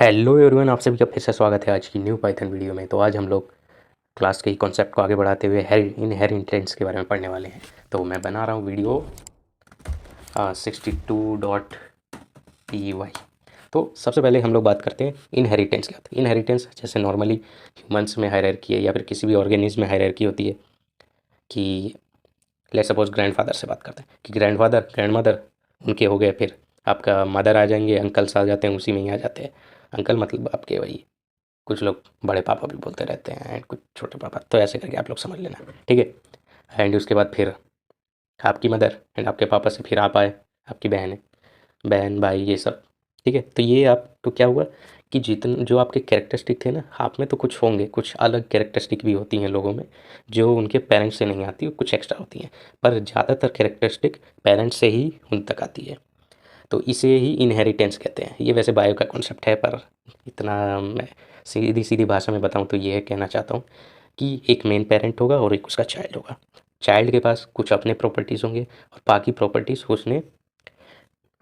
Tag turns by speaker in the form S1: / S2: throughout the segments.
S1: Hello everyone, आप सभी का फिर से स्वागत है आज की न्यू पाइथन वीडियो में। तो आज हम लोग क्लास के कॉन्सेप्ट को आगे बढ़ाते हुए इनहेरिटेंस के बारे में पढ़ने वाले हैं। तो मैं बना रहा हूँ वीडियो 62.py। तो सबसे पहले हम लोग बात करते हैं इनहेरिटेंस क्या होता है। इनहेरिटेंस जैसे नॉर्मली ह्यूमंस में हायरार्की है या फिर किसी भी ऑर्गेनिज्म में हायरार्की होती है कि लेट्स सपोज ग्रैंडफादर से बात करते हैं कि ग्रैंडफादर ग्रैंडमदर उनके हो गए, फिर आपका मदर आ जाएंगे, अंकल्स आ जाते हैं, उसी में ही आ जाते हैं। अंकल मतलब आपके वही, कुछ लोग बड़े पापा भी बोलते रहते हैं एंड कुछ छोटे पापा, तो ऐसे करके आप लोग समझ लेना, ठीक है। एंड उसके बाद फिर आपकी मदर एंड आपके पापा से फिर आप आए, आपकी बहन है, बहन भाई ये सब, ठीक है। तो ये आप तो क्या हुआ कि जितने जो आपके कैरेक्टरिस्टिक थे ना, आप में तो कुछ होंगे, कुछ अलग कैरेक्टरिस्टिक भी होती हैं लोगों में जो उनके पेरेंट्स से नहीं आती, कुछ एक्स्ट्रा होती हैं, पर ज़्यादातर कैरेक्टरिस्टिक पेरेंट्स से ही उन तक आती है। तो इसे ही इनहेरिटेंस कहते हैं। ये वैसे बायो का कॉन्सेप्ट है, पर इतना मैं सीधी सीधी भाषा में बताऊं तो ये कहना चाहता हूँ कि एक मेन पेरेंट होगा और एक उसका चाइल्ड होगा। चाइल्ड के पास कुछ अपने प्रॉपर्टीज़ होंगे और बाकी प्रॉपर्टीज़ उसने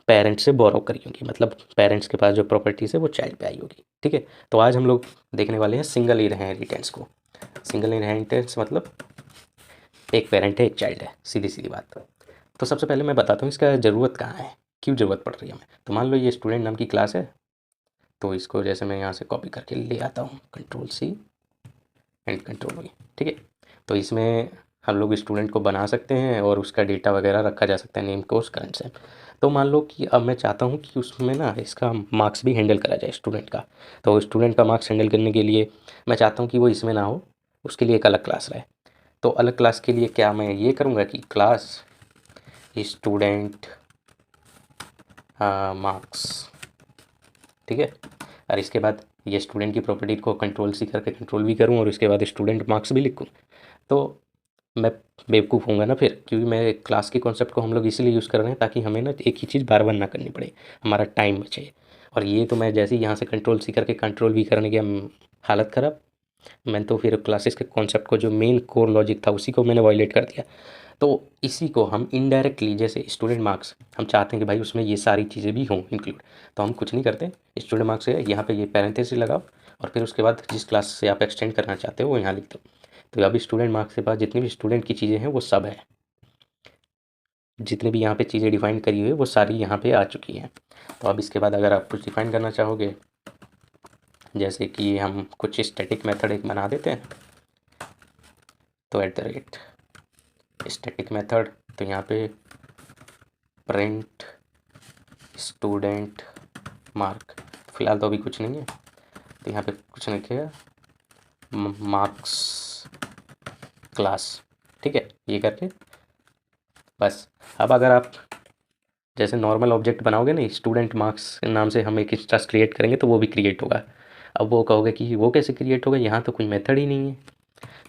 S1: पेरेंट्स से बोरो करी होगी, मतलब पेरेंट्स के पास जो प्रॉपर्टीज़ है वो चाइल्ड पे आई होगी, ठीक है। तो आज हम लोग देखने वाले हैं सिंगल इनहेरिटेंस को। सिंगल इनहेरिटेंस मतलब एक पेरेंट है एक चाइल्ड है, सीधी सीधी बात। तो सबसे पहले मैं बताता हूँ इसका ज़रूरत कहाँ है, क्यों ज़रूरत पड़ रही है हमें। तो मान लो ये स्टूडेंट नाम की क्लास है, तो इसको जैसे मैं यहाँ से कॉपी करके ले आता हूँ, Ctrl+C एंड Ctrl+V, ठीक है। तो इसमें हम लोग स्टूडेंट को बना सकते हैं और उसका डेटा वगैरह रखा जा सकता है, नेम कोर्स करंट से। तो मान लो कि अब मैं चाहता हूँ कि उसमें ना इसका मार्क्स भी हैंडल करा जाए स्टूडेंट का। तो स्टूडेंट का मार्क्स हैंडल करने के लिए मैं चाहता हूँ कि वो इसमें ना हो, उसके लिए एक अलग क्लास रहे। तो अलग क्लास के लिए क्या मैं ये करूँगा कि क्लास स्टूडेंट मार्क्स, ठीक है। और इसके बाद ये स्टूडेंट की प्रॉपर्टी को Ctrl+C करके Ctrl+V करूँ और इसके बाद स्टूडेंट मार्क्स भी लिखूँ। तो मैं बेवकूफ़ होऊंगा ना फिर, क्योंकि मैं क्लास के कॉन्सेप्ट को हम लोग इसीलिए यूज़ कर रहे हैं ताकि हमें ना एक ही चीज़ बार बार ना करनी पड़े, हमारा टाइम बचे। और ये तो मैं जैसे ही यहाँ से Ctrl+C करके Ctrl+V करने की हालत ख़राब। मैं तो फिर क्लासेस के कॉन्सेप्ट को, जो मेन कोर लॉजिक था, उसी को मैंने वायलेट कर दिया। तो इसी को हम इनडायरेक्टली, जैसे स्टूडेंट मार्क्स, हम चाहते हैं कि भाई उसमें ये सारी चीज़ें भी हों इंक्लूड, तो हम कुछ नहीं करते, स्टूडेंट मार्क्स है यहाँ पे ये पैरेंथेसिस लगाओ और फिर उसके बाद जिस क्लास से आप एक्सटेंड करना चाहते हो वो यहाँ लिख दो। तो अभी स्टूडेंट मार्क्स के पास जितनी भी स्टूडेंट की चीज़ें हैं वो सब है, जितनी भी यहाँ पे चीज़ें डिफाइन करी हुई है वो सारी यहाँ पे आ चुकी हैं। तो अब इसके बाद अगर आप कुछ डिफाइन करना चाहोगे, जैसे कि हम कुछ स्टैटिक मेथड एक बना देते हैं, तो @ स्टैटिक मेथड, तो यहाँ पे प्रिंट स्टूडेंट मार्क, फ़िलहाल तो अभी कुछ नहीं है, तो यहाँ पे कुछ नहीं लिखेगा, मार्क्स क्लास, ठीक है। ये करके बस। अब अगर आप जैसे नॉर्मल ऑब्जेक्ट बनाओगे ना, स्टूडेंट मार्क्स के नाम से हम एक इंस्टेंस क्रिएट करेंगे तो वो भी क्रिएट होगा। अब वो कहोगे कि वो कैसे क्रिएट होगा, यहाँ तो कोई मेथड ही नहीं है।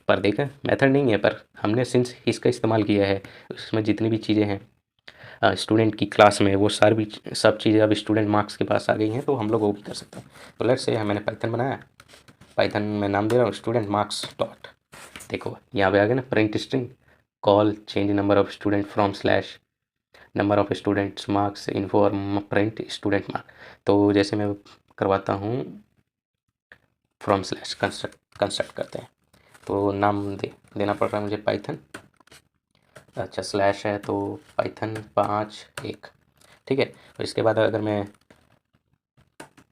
S1: पर देखा, मेथड नहीं है, पर हमने सिंस इसका इस्तेमाल किया है, उसमें जितनी भी चीज़ें हैं स्टूडेंट की क्लास में, वो सारी सब चीज़ें अब स्टूडेंट मार्क्स के पास आ गई हैं, तो हम लोग वो भी कर सकते हैं। तो लेट्स से मैंने पाइथन बनाया, पाइथन में नाम दे रहा हूँ स्टूडेंट मार्क्स डॉट, देखो यहाँ पे आ गया ना, print string call change number of student from slash number of students marks info और प्रिंट स्टूडेंट मार्क। तो जैसे मैं करवाता हूँ फ्रॉम स्लैश, कंस्ट्रक्ट करते हैं, तो नाम देना पड़ रहा है मुझे पाइथन, अच्छा स्लैश है तो पाइथन 5 1, ठीक है। और इसके बाद अगर मैं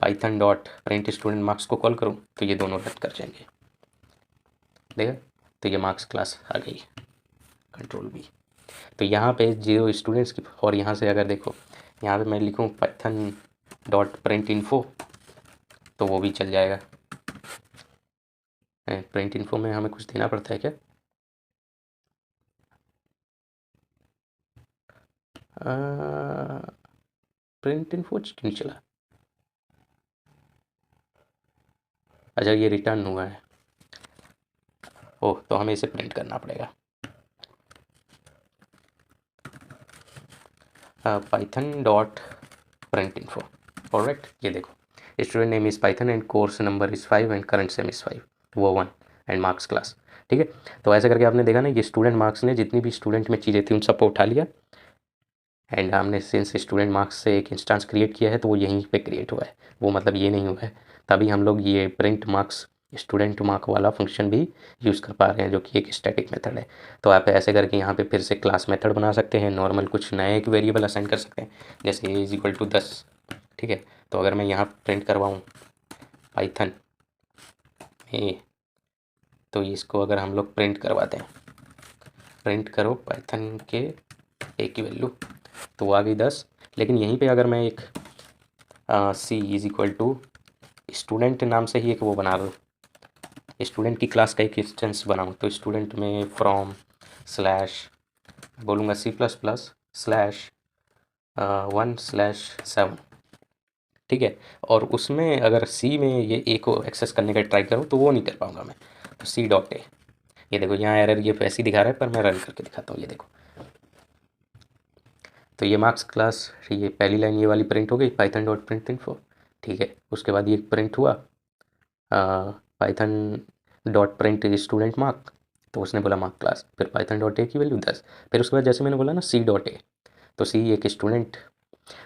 S1: Python dot print student marks को कॉल करूँ तो ये दोनों रद्द कर जाएंगे, देखा। तो ये मार्क्स क्लास आ गई, Ctrl+V। तो यहाँ पे जो स्टूडेंट्स की, और यहाँ से अगर देखो यहाँ पे मैं लिखूँ पाइथन डॉट प्रिंट इन्फो तो वो भी चल जाएगा। प्रिंट इन्फो में हमें कुछ देना पड़ता है क्या, प्रिंट इन्फो नहीं चला, अच्छा ये रिटर्न हुआ है, ओह तो हमें इसे प्रिंट करना पड़ेगा। Python dot print info, alright. ये देखो student name is Python and course number is 5 and current same is 5, वो 1 एंड मार्क्स क्लास, ठीक है। तो ऐसे करके आपने देखा ना, ये स्टूडेंट मार्क्स ने जितनी भी स्टूडेंट में चीज़ें थी उन सबको उठा लिया एंड हमने सिंस स्टूडेंट मार्क्स से एक इंस्टेंस क्रिएट किया है तो वो यहीं पे क्रिएट हुआ है, वो मतलब ये नहीं हुआ है। तभी हम लोग ये प्रिंट मार्क्स स्टूडेंट मार्क वाला फंक्शन भी यूज़ कर पा रहे हैं, जो कि एक स्टैटिक मेथड है। तो आप ऐसे करके यहाँ पे फिर से क्लास मेथड बना सकते हैं, नॉर्मल कुछ नए एक वेरिएबल असाइन कर सकते हैं, जैसे ए इज इक्वल टू 10। ठीक है, तो अगर मैं यहाँ प्रिंट करवाऊँ पाइथन ए, तो इसको अगर हम लोग प्रिंट करवाते हैं, प्रिंट करो पाइथन के ए की वैल्यू, तो वो आ गई 10। लेकिन यहीं पे अगर मैं एक सी इज इक्वल टू स्टूडेंट नाम से ही एक वो बना दूँ, स्टूडेंट की क्लास का एक इंस्टेंस बनाऊँ, तो स्टूडेंट में फ्रॉम स्लैश बोलूँगा C++/1/7। ठीक है, और उसमें अगर सी में ये ए को एक्सेस करने का ट्राई करूँ तो वो नहीं कर पाऊँगा मैं। तो सी डॉट ए, ये देखो यहाँ एरर ये ऐसे ही दिखा रहा है, पर मैं रन करके दिखाता हूँ, ये देखो। तो ये मार्क्स क्लास, ये पहली लाइन ये वाली प्रिंट हो गई, पाइथन डॉट प्रिंट इन्फो। ठीक है, उसके बाद ये प्रिंट हुआ Python dot print student mark, तो उसने बोला मार्क क्लास, फिर पाइथन डॉट ए की वैल्यू 10। फिर उसके बाद जैसे मैंने बोला ना सी डॉट ए, तो सी एक स्टूडेंट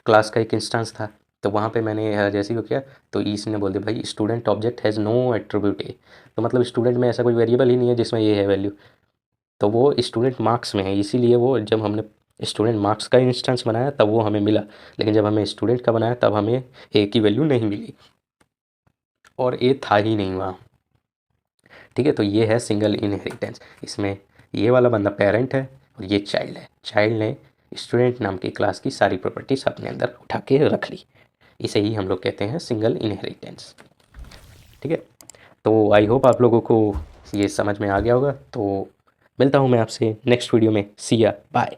S1: क्लास का एक इंस्टेंस था, तो वहाँ पे मैंने जैसे ही वो किया तो इसने बोल दिया भाई student object has no attribute a, तो मतलब स्टूडेंट में ऐसा कोई वेरिएबल ही नहीं है जिसमें ये है वैल्यू, तो वो स्टूडेंट मार्क्स में है, इसीलिए वो जब हमने स्टूडेंट मार्क्स का इंस्टेंस बनाया तब वो हमें मिला, लेकिन जब हमें स्टूडेंट का बनाया तब हमें ए की वैल्यू नहीं मिली, और ए था ही नहीं वहाँ। ठीक है, तो ये है सिंगल इनहेरिटेंस। इसमें ये वाला बंदा पेरेंट है और ये चाइल्ड है, चाइल्ड ने स्टूडेंट नाम की क्लास की सारी प्रॉपर्टीज अपने अंदर उठा के रख ली, इसे ही हम लोग कहते हैं सिंगल इनहेरिटेंस। ठीक है, तो आई होप आप लोगों को ये समझ में आ गया होगा। तो मिलता हूँ मैं आपसे नेक्स्ट वीडियो में, सी या बाय।